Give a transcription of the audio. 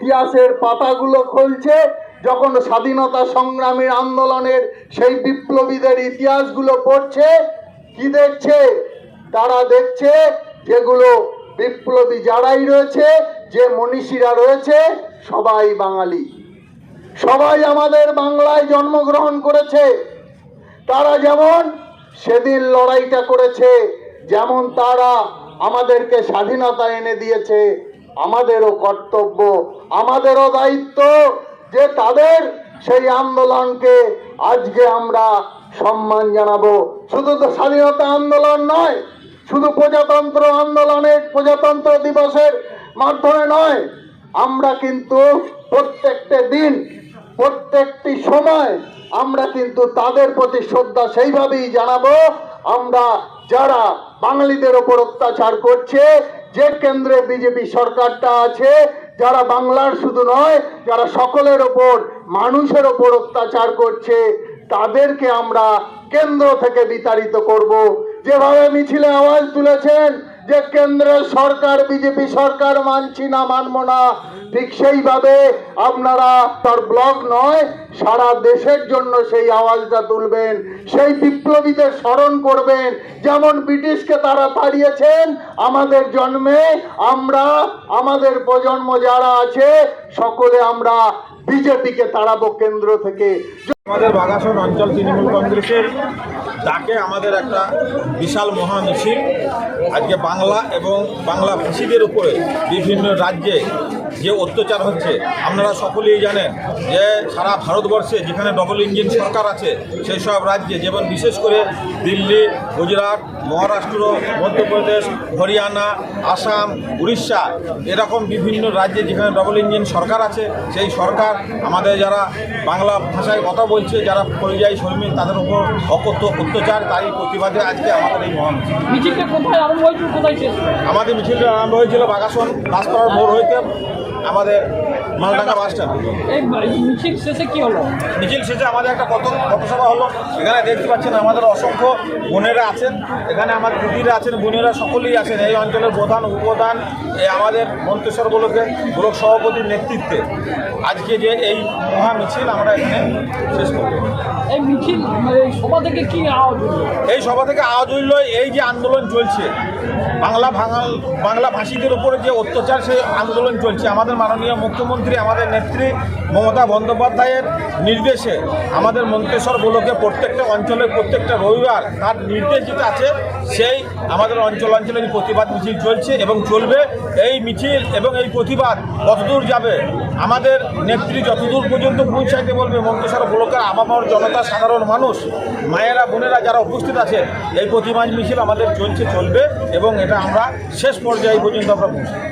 ইতিহাসের পাতাগুলো খুলছে, যখন স্বাধীনতা সংগ্রামীর আন্দোলনের সেই বিপ্লবীদের ইতিহাসগুলো পড়ছে, কি দেখছে? তারা দেখছে যেগুলো বিপ্লবী যারাই রয়েছে, যে মনীষীরা রয়েছে, সবাই বাঙালি, সবাই আমাদের বাংলায় জন্মগ্রহণ করেছে। তারা যেমন সেদিন লড়াইটা করেছে, যেমন তারা আমাদেরকে স্বাধীনতা এনে দিয়েছে, আমাদেরও কর্তব্য, আমাদেরও দায়িত্ব যে তাদের সেই আন্দোলনকে আজকে আমরা সম্মান জানাবো। শুধু তো স্বাধীনতা আন্দোলন নয়, শুধু প্রজাতন্ত্র আন্দোলনের প্রজাতন্ত্র দিবসের মাধ্যমে নয়, আমরা কিন্তু প্রত্যেকটা দিন, প্রত্যেকটি সময় আমরা কিন্তু তাদের প্রতি শ্রদ্ধা সেইভাবেই জানাবো। আমরা যারা বাঙালিদের ওপর অত্যাচার করছে, যে কেন্দ্রে বিজেপি সরকারটা আছে, যারা বাংলার শুধু নয়, যারা সকলের ওপর, মানুষের ওপর অত্যাচার করছে, তাদেরকে আমরা কেন্দ্র থেকে বিতাড়িত করব। যেভাবে মিছিলে আওয়াজ তুলেছেন যে কেন্দ্রের সরকার, বিজেপি সরকার মানছি না, মানব না, ঠিক সেইভাবে আপনারা তার ব্লক নয়, সারা দেশের জন্য সেই আওয়াজটা তুলবেন, সেই বিপ্লবীদের স্মরণ করবেন। যেমন ব্রিটিশকে তারা তাড়িয়েছেন, আমাদের জন্মে আমরা, আমাদের প্রজন্ম যারা আছে, সকলে আমরা বিজেপিকে তাড়াবো কেন্দ্র থেকে। আমাদের বাগাসন অঞ্চল তৃণমূল কংগ্রেসের ডাকে আমাদের একটা বিশাল মহা মিছিল আজকে বাংলা এবং বাংলা ভাষীদের উপরে বিভিন্ন রাজ্যে যে অত্যাচার হচ্ছে, আপনারা সকলেই জানেন যে সারা ভারতবর্ষে যেখানে ডবল ইঞ্জিন সরকার আছে, সেই সব রাজ্যে, যেমন বিশেষ করে দিল্লি, গুজরাট, মহারাষ্ট্র, মধ্যপ্রদেশ, হরিয়ানা, আসাম, উড়িষ্যা, এরকম বিভিন্ন রাজ্যে যেখানে ডবল ইঞ্জিন সরকার আছে, সেই সরকার আমাদের যারা বাংলা ভাষায় কথা বলছে, যারা পরিযায়ী শ্রমিক, তাদের উপর অত্যাচার, তারই প্রতিবাদে আজকে আমাদের এই মহান মিছিলটা কোথায় আরম্ভ হয়েছিল, কোথায় শেষ? আমাদের মিছিলটা আরম্ভ হয়েছিল বাগাসন দাসপাড়ার মোড় হইতে আমাদের মালডাঙ্গা বাস স্ট্যান্ড। এই মিছিল শেষে কি হলো? মিছিল শেষে আমাদের একটা পথসভা হলো। এখানে দেখতে পাচ্ছেন আমাদের অসংখ্য বোনেরা আছেন, এখানে আমার দিদিরা আছেন, বোনেরা সকলেই আছেন। এই অঞ্চলের প্রধান উপপ্রধান, আমাদের মন্তেশ্বর ব্লক সভাপতির নেতৃত্বে আজকে যে এই মহা মিছিল আমরা এখানে শেষ করব। এই মিছিল সভা থেকে কি আওয়াজ হলো? এই সভা থেকে আওয়াজ হইল এই যে আন্দোলন চলছে, বাংলা ভাষীদের উপরে যে অত্যাচার, সেই আন্দোলন চলছে। আমাদের মাননীয় মুখ্যমন্ত্রী, আমাদের নেত্রী মমতা বন্দ্যোপাধ্যায়ের নির্দেশে আমাদের মন্তেশ্বর ব্লকে প্রত্যেকটা অঞ্চলে প্রত্যেকটা রবিবার তার নির্দেশ যেটা আছে, সেই আমাদের অঞ্চলে প্রতিবাদ মিছিল চলছে এবং চলবে। এই মিছিল এবং এই প্রতিবাদ কতদূর যাবে, আমাদের নেত্রী যতদূর পর্যন্ত পৌঁছাইতে বলবে, মন্তেশ্বর ব্লকের আপামর জনতা, সাধারণ মানুষ, মায়েরা, বোনেরা যারা উপস্থিত আছেন, এই প্রতিবাদ মিছিল আমাদের চলবে এবং এটা আমরা শেষ পর্যায়ে পর্যন্ত আমরা পৌঁছাই।